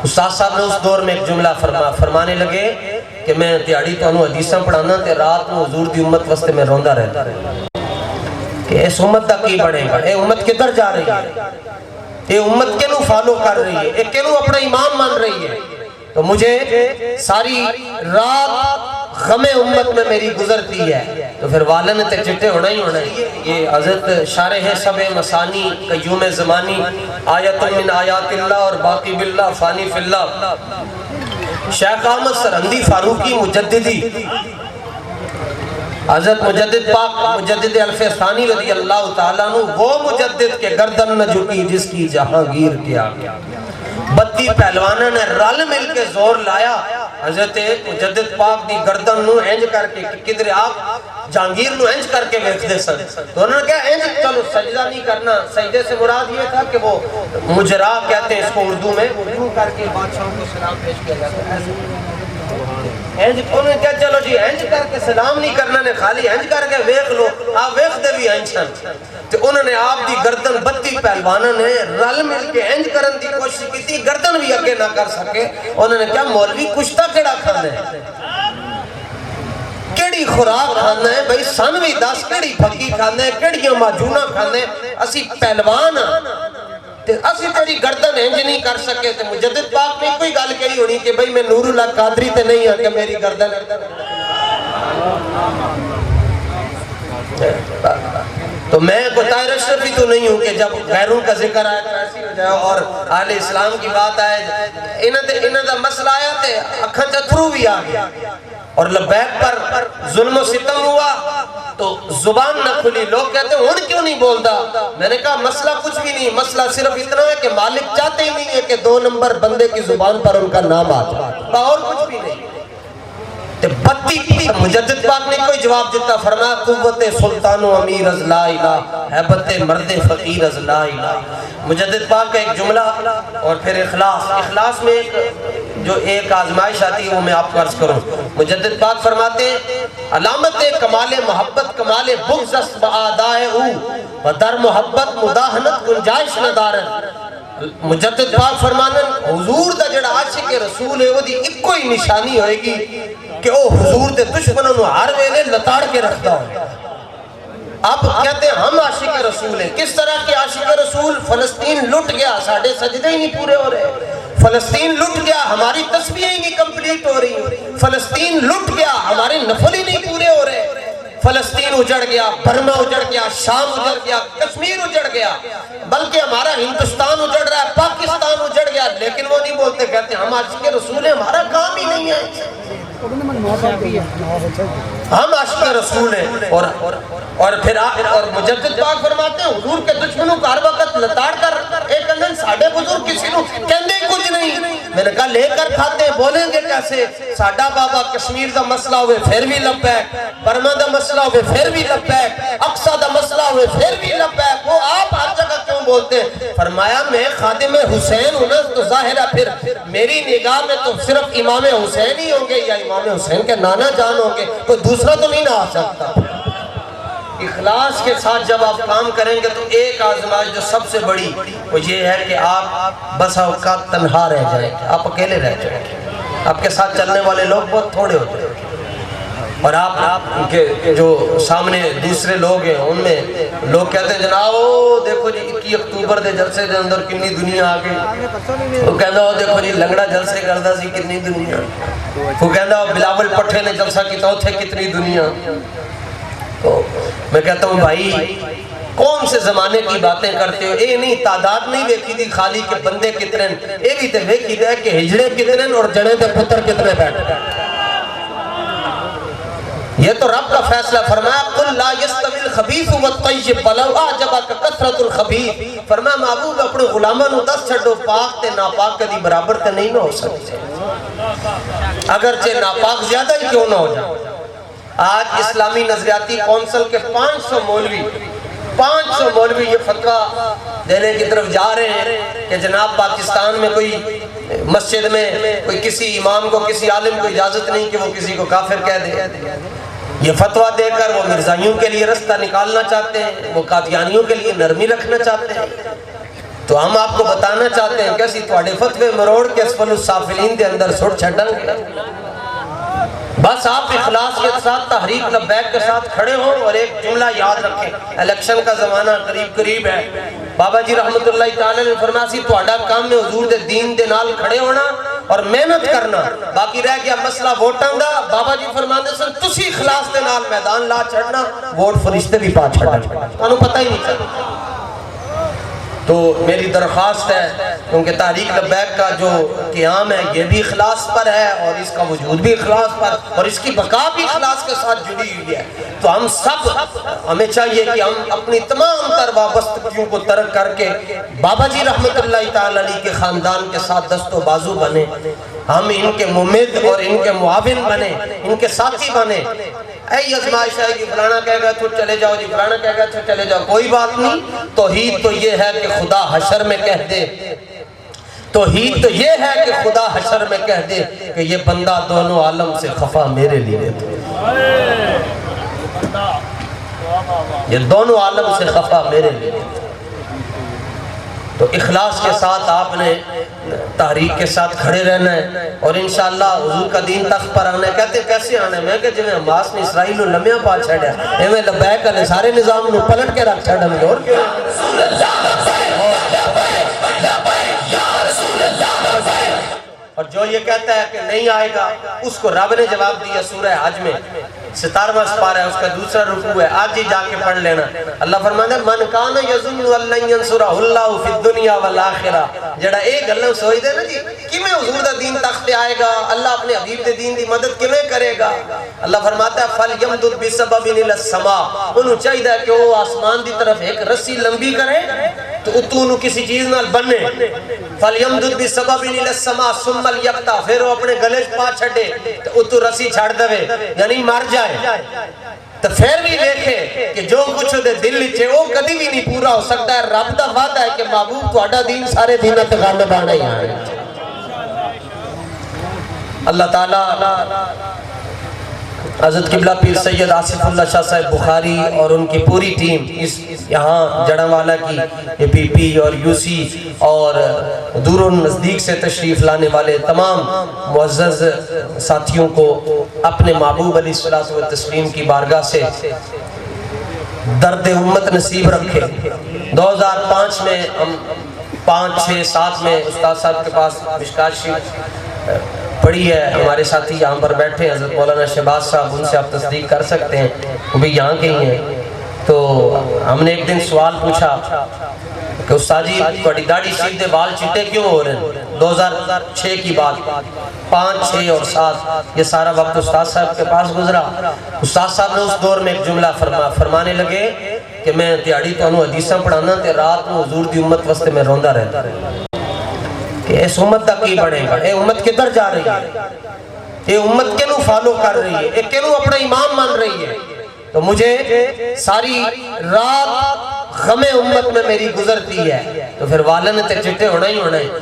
استاد صاحب نے اس دور میں ایک جملہ فرمانے لگے کہ میں تیاڑی تو انہوں حدیثاں پڑھانا تے رات میں حضور دی امت واسطے میں روندہ رہتا کہ اس امت دا کی بڑھے گا، اے امت کدھر جا رہی ہے، اے امت کے نو فالو کر رہی ہے، اے کے نو اپنا امام مان رہی ہے. تو مجھے ساری رات غم امت میں میری گزرتی ہے. تو پھر والن تے چٹے ہونا ہی ہونا ہے. یہ حضرت شارح سب مسانی قیوم زمانی آیت من آیات اللہ اور باقی باللہ فانی فی اللہ شیخ احمد سرہندی فاروقی مجددی حضرت مجدد پاک مجدد الف ثانی رضی اللہ تعالیٰ عنہ وہ مجدد کے گردن نہ جھکی جس کی جہانگیر کیا 32 پہلوانہ نے رل مل کے زور لایا حضرت مجدد پاک دی گردن نو اینج کر کے کدھر آپ جہانگیر نو اینج کر کے ویکھ دے سن. تو انہوں نے کہا اینج چلو سجدہ نہیں کرنا. سجدے سے مراد یہ تھا کہ وہ مجرا کہتے ہیں اس کو اردو میں، اردو کر کے بادشاہوں کو سلام پیش کیا جاتا ہے. انہوں نے کہا چلو جی اینج کر کے سلام نہیں کرنا نے خالی اینج کر کے ویکھ لو. آپ ویکھ دے بھی اینج سن. تو انہوں نے آپ دی گردن 32 پہلوانہ نے رل مل کے اینج کرن دی کوشش کی تھی، گردن بھی اگے نہ کر سکے. انہوں نے کہا مولوی کشتہ کیڑا کھانا ہے، کیڑی خوراک کھانا ہے بھئی سانوی 10 کیڑی پھکی کھانا ہے، کیڑیاں ماجونہ کھانا ہے، اسی پہلوان اسی تیری گردن انج نہیں کر سکے. تو مجدد پاک نے کوئی گل کہی ہونی کہ بھئی میں نور اللہ قادری تے نہیں ہے کہ میری گردن. تو میں کوئی طاہر اشرفی تو نہیں ہوں کہ جب غیروں کا ذکر آئے تو ایسی ہو جائے اور اہل اسلام کی بات آئے انہاں دا مسئلہ آیا تے اکھاں چتھرو بھی آ گیا اور لبیک پر ظلم و ستم ہوا تو زبان نہ کھلی. لوگ کہتے ہیں ان کیوں نہیں بولتا؟ میں نے کہا مسئلہ کچھ بھی نہیں، مسئلہ صرف اتنا ہے کہ مالک چاہتے ہی نہیں ہے کہ 2 نمبر بندے کی زبان پر ان کا نام آ جائے، اور کچھ بھی نہیں. مجدد پاک نے کوئی جواب دیتا، فرمایا قوت سلطان و امیر از لا الہ، حیبت مرد فقیر از لا الہ. مجدد پاک کا ایک جملہ اور پھر اخلاص میں جو ایک آزمائش آتی ہے وہ میں آپ کو عرض کروں. مجدد پاک فرماتے ہیں علامت کمال محبت کمال بغض است بآدائے او و در محبت مداہنت گنجائش ندارن. مجدد پاک فرمانے حضور دا جڑا عاشق رسول ہے وہ دی ایک کوئی نشانی ہوئے گی کہ وہ حضور دے دشمنوں نے ہر ویلے لتاڑ کے رکھتا ہو. آپ کہتے ہیں ہم عاشق رسول ہیں. کس طرح کے عاشق رسول؟ فلسطین لٹ گیا، ساڑھے سجدے ہی نہیں پورے ہو رہے. فلسطین لٹ گیا، ہماری تسبیحیں ہی نہیں کمپلیٹ ہو رہی. فلسطین لٹ گیا، ہمارے نفل ہی نہیں پورے ہو رہے. فلسطین اجڑ گیا، برما اجڑ گیا، شام اجڑ گیا، کشمیر اجڑ گیا، بلکہ ہمارا ہندوستان اجڑ رہا ہے، پاکستان اجڑ گیا. لیکن وہ نہیں بولتے، کہتے ہیں ہم عاشق رسول ہیں، ہمارا کام ہی نہیں ہے، ہم عاشق رسول ہیں. اور پھر مجدد پاک فرماتے ہیں حضور کے دشمنوں کا ہر وقت لتاڑ کر ایک اندن ساڑھے بزرگ کسی نو کہندے کچھ نہیں. میں نے کہا لے کر کھاتے بولیں گے کیسے؟ ساڑھا بابا کشمیر دا مسئلہ ہوئے پھر بھی لبیک، برما دا مسئلہ ہوئے پھر بھی لبیک، اقصی دا مسئلہ ہوئے پھر بھی لبیک. وہ آپ ہر جگہ کیوں بولتے ہیں؟ فرمایا میں خادم حسین ہوں نا، تو ظاہر ہے پھر میری نگاہ میں تو صرف امام حسین ہی ہوں گے یا امام حسین کے نانا جان ہوں گے، کوئی دوسرا تو نہیں نہ آ سکتا. اخلاص کے ساتھ جب آپ کام کریں گے تو ایک آزمائش جو سب سے بڑی وہ یہ ہے کہ آپ بس اوقات تنہا رہ جائیں گے، آپ اکیلے رہ جائیں گے. آپ کے ساتھ چلنے والے لوگ بہت تھوڑے ہوتے ہیں اور آپ کے جو سامنے دوسرے لوگ ہیں ان میں لوگ کہتے ہیں جناب دیکھو جی 21 اکتوبر دے جلسے دے اندر کنی دنیا آ گئی. وہ کہتا ہو دیکھو جی لنگڑا جلسے کرتا سی کتنی دنیا. وہ کہتا ہو بلاول پٹھے نے جلسہ کیتا اتھے کتنی دنیا. تو میں کہتا ہوں بھائی کون سے زمانے کی باتیں کرتے ہو؟ اے نہیں تعداد نہیں دیکھی دی خالی کہ بندے کتنے، اے بھی تے دیکھی دے کہ ہجڑے کتنے اور جڑے دے پتر کتنے بیٹھے. یہ تو رب کا فیصلہ. فرمایا قل لا یستوی الخبیث والطیب ولو اعجبک کثرت الخبیث. فرمایا محبوب اپنے غلاماں نو دس چھڈو پاک تے ناپاک کدی برابر تے نہیں نہ ہو سکتے، اگرچہ ناپاک زیادہ ہی کیوں نہ ہو جائے. آج اسلامی نظریاتی کونسل کے 500 مولوی یہ فتویٰ دینے کی طرف جا رہے ہیں کہ جناب پاکستان میں کوئی مسجد میں کوئی کسی امام کو کسی عالم کو اجازت نہیں کہ وہ کسی کو کافر کہہ دے. یہ فتویٰ دے کر وہ مرزائیوں کے لیے رستہ نکالنا چاہتے ہیں، وہ قادیانیوں کے لیے نرمی رکھنا چاہتے ہیں. تو ہم آپ کو بتانا چاہتے ہیں کہ اسی تواڈے فتوے مروڑ کے اسفل السافلین دے اندر سٹ چھڈن گے۔ بس آپ اخلاص کے ساتھ تحریک لبیک کے ساتھ کھڑے ہوں اور ایک جملہ یاد رکھیں، الیکشن کا زمانہ قریب ہے۔ بابا جی رحمت اللہ تعالی نے فرمایا سی تواڈا کام میں حضور دے دین دے نال کھڑے ہونا اور محنت کرنا، باقی رہ گیا مسئلہ ووٹاں دا۔ بابا جی فرماندے سن تسی اخلاص دے نال میدان لا چھڑنا، ووٹ فرشتے بھی پا چھڑنا، تانوں پتہ ہی نہیں چلتا۔ تو میری درخواست ہے، کیونکہ تحریک لبیک کا جو قیام ہے یہ بھی اخلاص پر ہے اور اس کا وجود بھی اخلاص پر اور اس کی بقا بھی اخلاص کے ساتھ جڑی ہوئی ہے، تو ہم سب ہمیں چاہیے کہ ہم اپنی تمام تر وابستگیوں کو ترک کر کے بابا جی رحمت اللہ تعالی علیہ کے خاندان کے ساتھ دست و بازو بنے، ہم ان کے ممد اور ان کے معاون بنے، ان کے ساتھی بنے۔ اے ازمائش ہے کہ فلانا کہے گا تو چلے جاؤ جی، فلانا کہے گا تو چلے جاؤ، کوئی بات نہیں۔ توحید تو یہ ہے کہ خدا حشر میں کہہ دے، توحید تو یہ ہے کہ خدا حشر میں کہہ دے کہ یہ بندہ دونوں عالم سے خفا میرے لیے تھے، یہ دونوں عالم سے خفا میرے لیے تھے۔ تو اخلاص کے ساتھ آپ نے تحریک کے ساتھ کھڑے رہنا ہے اور انشاءاللہ حضور کا دین تخت پر آنا ہے۔ کہتے کیسے آنا ہے؟ میں کہ جنہیں حماس نے اسرائیل و لمیاں پا چھڑیا ایویں لبیک نے سارے نظام نو پلٹ کے رکھ چھڑن گے۔ اور جو یہ کہتا ہے کہ نہیں آئے گا اس کو رب نے جواب دیا سورہ حج میں 17واں سپارہ ہے، اس کا دوسرا رکوع ہے، آج ہی جا کے پڑھ لینا۔ اللہ فرماتا ہے من کان یظن ان ینصرہ اللہ فی الدنیا والآخرہ، جڑا ایک اللہ سوئی دے نا جی کیویں حضور دا دین تخت آئے گا، اللہ اپنے حبیب دے دین دی مدد کیویں کرے گا؟ اللہ فرماتا ہے فلیمدد بسبب الی السماء، انہوں چاہیے کہ وہ آسمان دی طرف ایک رسی لمبی کرے تو اتوں کسی چیز نال بننے، فلیمدد بسبب الی السماء ثم لیقطع، پھر وہ اپنے گلے پا چھڑے تو اتوں رسی چھڑ دے، یعنی مر جائے۔ تو پھر بھی دیکھے کہ جو کچھ دے دل لچے وہ کدی بھی نہیں پورا ہو سکتا ہے۔ رب دا وعدہ ہے کہ محبوب تواڈا دین سارے دینہ تے غالب آنا ہی آنا ہے۔ اللہ تعالیٰ حضرت قبلہ پیر سید آصف اللہ شاہ صاحب بخاری اور ان کی پوری ٹیم، اس یہاں جڑاوالا کی اے پی پی اور یو سی اور دور و نزدیک سے تشریف لانے والے تمام معزز ساتھیوں کو اپنے محبوب علیہ الصلوۃ والتسلیم کی بارگاہ سے درد امت نصیب رکھے۔ 2005 میں ہم 5، 6، 7 میں استاد صاحب کے پاس مشکات شریف پڑھی ہے، ہمارے ساتھی یہاں پر بیٹھے ہیں حضرت مولانا شہباز صاحب، ان سے آپ تصدیق کر سکتے ہیں، وہ بھی یہاں کے ہی ہیں۔ تو ہم نے ایک دن سوال پوچھا کہ استاد جی تواڈی داڑھی شریف دے بال چٹے کیوں ہو رہے ہیں؟ 2006 کی بات، 5، 6 اور 7 یہ سارا وقت استاد صاحب کے پاس گزرا۔ استاد صاحب نے اس دور میں ایک جملہ فرمانے لگے کہ میں تیاڑی تو انہوں حدیثاں پڑھانا تے رات میں حضور دی امت واسطے میں روندہ رہتا کہ اس امت دا کی بڑھے گا، اے امت کدھر جا رہی ہے، اے امت کنوں فالو کر رہی ہے، اے کنوں اپنا امام مان رہی ہے۔ تو مجھے ساری رات غم امت میں میری گزرتی ہے، تو پھر والن تے چٹے ہونا ہی ہونا ہے۔